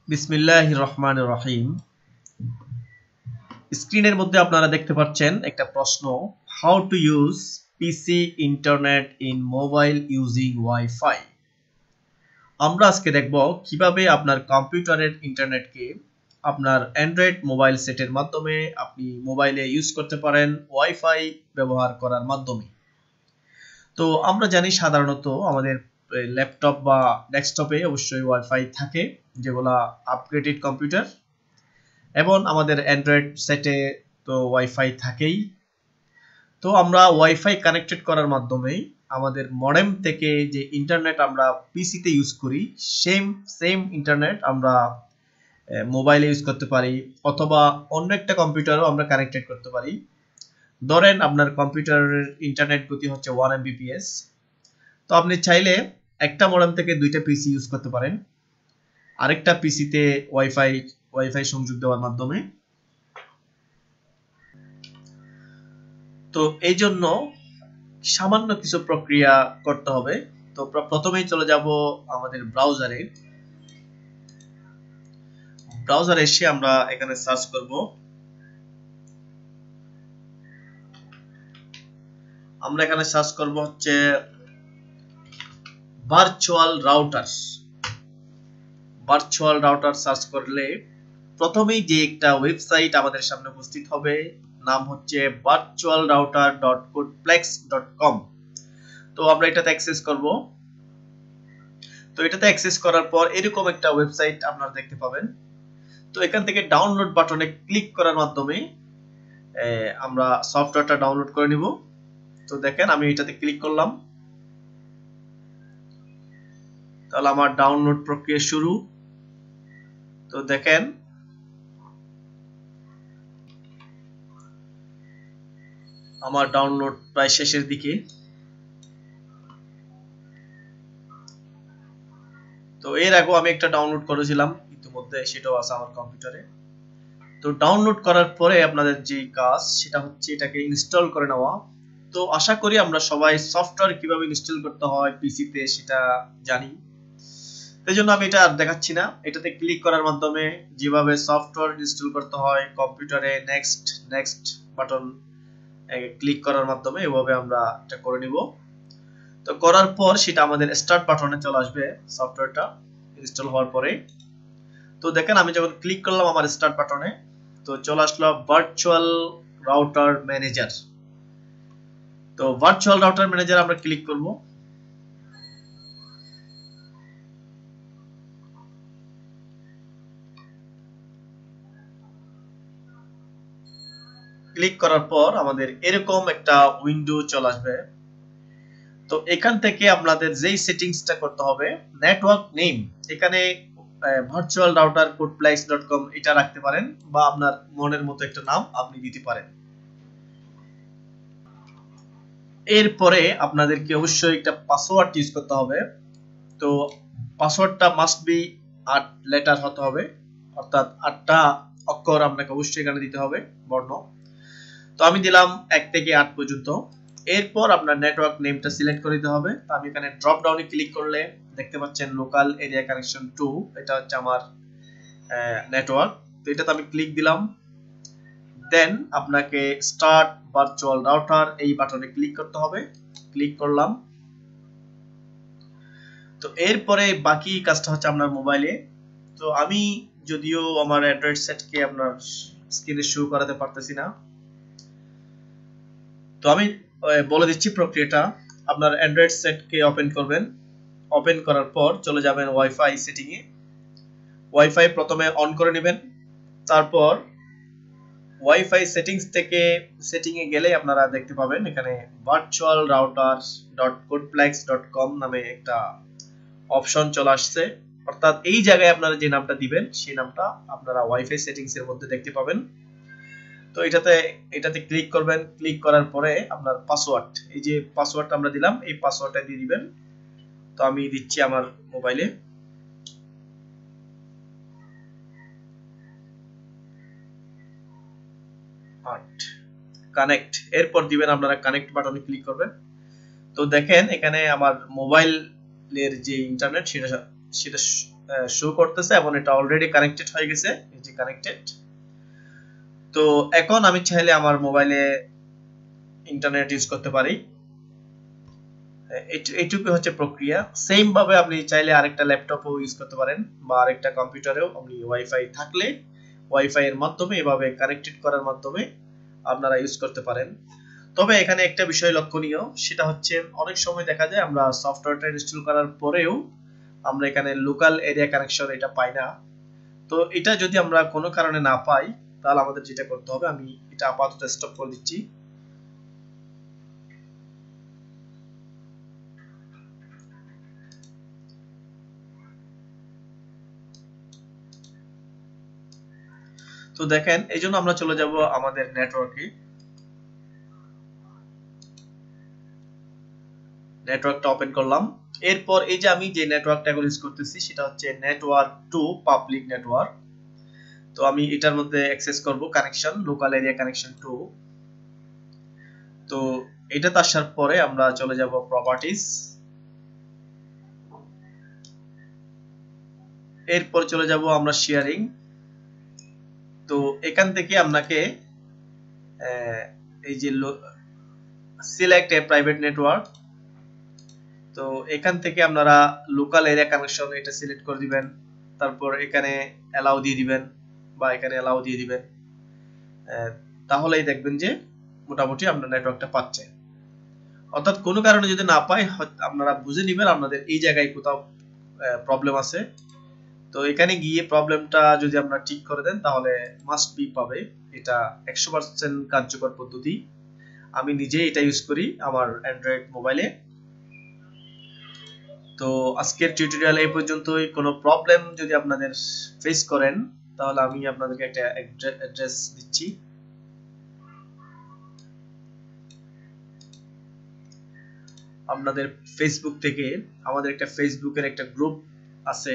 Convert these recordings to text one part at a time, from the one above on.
বিসমিল্লাহির রহমানির রহিম। স্ক্রিনের মধ্যে আপনারা দেখতে পাচ্ছেন একটা প্রশ্ন, how to use PC internet in mobile using wifi. আমরা আজকে দেখব কিভাবে আপনার কম্পিউটারের ইন্টারনেটকে আপনার অ্যান্ড্রয়েড মোবাইল সেটের মাধ্যমে আপনি মোবাইলে ইউজ করতে পারেন ওয়াইফাই ব্যবহার করার মাধ্যমে। তো আমরা জানি সাধারণত আমাদের ল্যাপটপ বা ডেস্কটপে অবশ্যই ওয়াইফাই থাকে, যেগুলা আপগ্রেডেড কম্পিউটার, এবং আমাদের অ্যান্ড্রয়েড সেটে তো ওয়াইফাই থাকেই। তো আমরা ওয়াইফাই কানেক্টেড করার মাধ্যমে আমাদের মডেম থেকে যে ইন্টারনেট আমরা পিসিতে ইউজ করি সেম ইন্টারনেট আমরা মোবাইলে ইউজ করতে পারি, অথবা অন্য একটা কম্পিউটারও আমরা কানেক্টেড করতে পারি। ধরেন আপনার কম্পিউটারের ইন্টারনেট গতি হচ্ছে 1 Mbps, তো আপনি চাইলে একটা মডেম থেকে দুইটা পিসি ইউজ করতে পারেন আরেকটা পিসিতে ওয়াইফাই সংযোগ দেওয়ার মাধ্যমে। তো এই জন্য সামান্য কিছু প্রক্রিয়া করতে হবে। তো প্রথমেই চলে যাব আমাদের ব্রাউজারে এসে আমরা এখানে সার্চ করব। আমরা এখানে সার্চ করব হচ্ছে ভার্চুয়াল রাউটার সার্চ করলে প্রথমেই যে একটা ওয়েবসাইট আমাদের সামনে উপস্থিত হবে, নাম হচ্ছে virtualrouter.codeplexx.com। তো আমরা এটাতে অ্যাক্সেস করব। তো এটাতে অ্যাক্সেস করার পর এরকম একটা ওয়েবসাইট আপনারা দেখতে পাবেন। তো এখান থেকে ডাউনলোড বাটনে ক্লিক করার মাধ্যমে আমরা সফটওয়্যারটা ডাউনলোড করে নিব। তো দেখেন আমি এটাতে ক্লিক করলাম, তাহলে আমার ডাউনলোড প্রক্রিয়া শুরু। তো দেখেন আমার ডাউনলোড প্রায় শেষের দিকে। তো এর আগেও আমি একটা ডাউনলোড করেছিলাম ইতিমধ্যে, সেটাও আছে আমার কম্পিউটারে। তো ডাউনলোড করার পরে আপনাদের যে কাজ সেটা হচ্ছে এটাকে ইনস্টল করে নেওয়া। তো আশা করি আমরা সবাই সফটওয়্যার কিভাবে ইনস্টল করতে হয় পিসিতে সেটা জানি, এই জন্য আমি এটা আর দেখাচ্ছি না। এটাতে ক্লিক করার মাধ্যমে যেভাবে সফটওয়্যার ইনস্টল করতে হয় কম্পিউটারে নেক্সট বাটন ক্লিক করার মাধ্যমে এভাবে আমরা এটা করে নিব। তো করার পর সেটা আমাদের স্টার্ট বাটনে চলে আসবে সফটওয়্যারটা ইনস্টল হওয়ার পরে। তো দেখেন আমি যখন ক্লিক করলাম আমার স্টার্ট বাটনে, তো চলে আসলো ভার্চুয়াল রাউটার ম্যানেজার। তো ভার্চুয়াল রাউটার ম্যানেজার আমরা ক্লিক করব। ক্লিক করার পর আমাদের এরকম একটা উইন্ডো চলে আসবে। তো এখান থেকে আপনাদের যেই সেটিংসটা করতে হবে, নেটওয়ার্ক নেম, এখানে ভার্চুয়াল রাউটার codeplexx.com এটা রাখতে পারেন, বা আপনার মনের মতো একটা নাম আপনি দিতে পারেন। এরপরে আপনাদেরকে অবশ্যই একটা পাসওয়ার্ড ইউজ করতে হবে। তো পাসওয়ার্ডটা মাস্ট বি 8 লেটার হতে হবে, অর্থাৎ 8টা অক্ষর আপনাকে অবশ্যই এখানে দিতে হবে, বর্ণ। তো আমি দিলাম 1 থেকে 8 পর্যন্ত। এরপর আপনার নেটওয়ার্ক নেমটা সিলেক্ট করে দিতে হবে। তো আমি এখানে ড্রপ ডাউনে ক্লিক করলে দেখতে পাচ্ছেন লোকাল এরিয়া কানেকশন 2, এটা হচ্ছে আমার নেটওয়ার্ক। তো এটাতে আমি ক্লিক দিলাম। দেন আপনাকে স্টার্ট ভার্চুয়াল রাউটার এই বাটনে ক্লিক করতে হবে। ক্লিক করলাম। তো এরপরে বাকি কাজটা হচ্ছে আপনার মোবাইলে। তো আমি যদিও আমার অ্যান্ড্রয়েড সেটকে আপনার স্ক্রিনে শো করাতে পারতেছি না, তো আমি বলে দিচ্ছি প্রক্রিয়াটা। আপনার অ্যান্ড্রয়েড সেটকে ওপেন করবেন। ওপেন করার পর চলে যাবেন ওয়াইফাই সেটিংয়ে। ওয়াইফাই প্রথমে অন করে নেবেন। তারপর ওয়াইফাই সেটিংস থেকে সেটিংয়ে গেলে আপনারা দেখতে পাবেন এখানে virtualrouter.codeplexx.com নামে একটা অপশন চলে আসছে। অর্থাৎ এই জায়গায় আপনারা যে নামটা দিবেন সেই নামটা আপনারা ওয়াইফাই সেটিংস এর মধ্যে দেখতে পাবেন। তো এটাতে ক্লিক করবেন। ক্লিক করার পরে আপনার পাসওয়ার্ড, এই যে পাসওয়ার্ডটা আমরা দিলাম এই পাসওয়ার্ডটা দিয়ে দিবেন। তো আমি দিচ্ছি আমার মোবাইলে। কানেক্ট, এরপর দিবেন আপনারা কানেক্ট বাটনে ক্লিক করবেন। তো দেখেন এখানে আমার মোবাইলের যে ইন্টারনেট সেটা শো করতেছে এবং এটা অলরেডি কানেক্টেড হয়ে গেছে, এই যে কানেক্টেড। তো এখন আমি চাইলে আমার মোবাইলে ইন্টারনেট ইউজ করতে পারি। এইটুকু হচ্ছে প্রক্রিয়া। সেম ভাবে আপনি চাইলে আরেকটা ল্যাপটপও ইউজ করতে পারেন বা আরেকটা কম্পিউটারেও আপনি ওয়াইফাই থাকলে ওয়াইফাই এর মাধ্যমে এভাবে কানেক্টেড করার মাধ্যমে আপনারা ইউজ করতে পারেন। তবে এখানে একটা বিষয় লক্ষণীয়, সেটা হচ্ছে অনেক সময় দেখা যায় আমরা সফটওয়্যারটা ইনস্টল করার পরেও আমরা এখানে লোকাল এরিয়া কানেকশন এটা পাই না। তো এটা যদি আমরা কোনো কারণে না পাই তাহলে আমাদের যেটা করতে হবে, আমি এটা আপাতত স্টপ করে দিচ্ছি। তো দেখেন, এই জন্য আমরা চলে যাব আমাদের নেটওয়ার্কে। নেটওয়ার্কটা ওপেন করলাম। এরপর এই যে আমি যে নেটওয়ার্কটা ইউজ করতেছি সেটা হচ্ছে নেটওয়ার্ক টু পাবলিক নেটওয়ার্ক। তো আমি এটার মধ্যে অ্যাক্সেস করব connection, local area connection two. তো এটাতে আসার পরে আমরা চলে যাব প্রপার্টিজ। এরপর চলে যাব আমরা শেয়ারিং। তো এখান থেকে আপনাকে এই যে সিলেক্ট এ প্রাইভেট নেটওয়ার্ক, তো এখান থেকে আপনারা লোকাল এরিয়া কানেকশন এটা সিলেক্ট করে দিবেন। তারপর এখানে অ্যালাউ দিয়ে দিবেন বা এখানে অ্যালাউ দিয়ে দিবেন। তাহলেই দেখবেন যে মোটামুটি আপনার নেটওয়ার্কটা পাচ্ছে। অর্থাৎ কোনো কারণে যদি না পায় আপনারা বুঝে নেবেন আপনাদের এই জায়গায় কোথাও প্রবলেম আছে। তো এখানে গিয়ে প্রবলেমটা যদি আপনারা ঠিক করে দেন তাহলে মাস্ট বি পাবে। এটা 100% কার্যকর পদ্ধতি। আমি নিজেই এটা ইউজ করি আমার অ্যান্ড্রয়েড মোবাইলে। তো আজকের টিউটোরিয়াল এই পর্যন্তই। কোনো প্রবলেম যদি আপনাদের ফেস করেন তাহলে আমি আপনাদেরকে একটা অ্যাড্রেস দিচ্ছি। আপনাদের ফেসবুক থেকে আমাদের একটা ফেসবুকের একটা গ্রুপ আছে।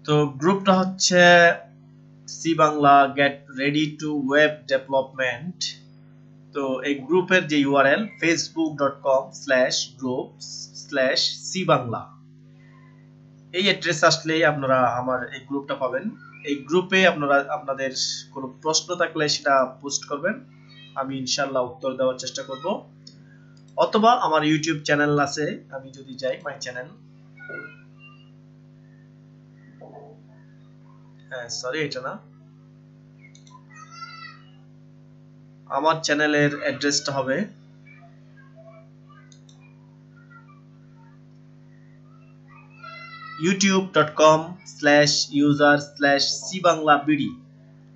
তো গ্রুপটা হচ্ছে C Bangla get ready to web development. তো এই গ্রুপের যে ইউআরএল facebook.com/groups/cbangla, এই অ্যাড্রেস আসলেই আপনারা আমার এই গ্রুপটা পাবেন। এই গ্রুপে আপনারা আপনাদের কোনো প্রশ্ন থাকলে সেটা পোস্ট করবেন, আমি ইনশাআল্লাহ উত্তর দেওয়ার চেষ্টা করব। অথবা আমার ইউটিউব চ্যানেল আছে, আমি যদি যাই মাই চ্যানেল, সরি এটা না, আমার চ্যানেলের অ্যাড্রেসটা হবে youtube.com/user/cbanglabd।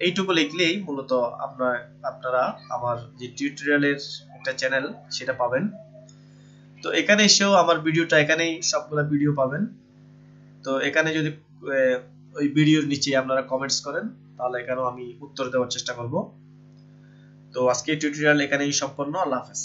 এইটুকু লিখলেই মূলত আপনারা আমার যে টিউটোরিয়ালের একটা চ্যানেল সেটা পাবেন। তো এখানে এসেও আমার ভিডিওটা এখানেই সবগুলো ভিডিও পাবেন। তো এখানে যদি ওই ভিডিওর নিচে আপনারা কমেন্টস করেন তাহলে এখানেও আমি উত্তর দেওয়ার চেষ্টা করব। তো আজকে টিউটোরিয়াল এখানেই সম্পন্ন। আল্লাহ হাফেজ।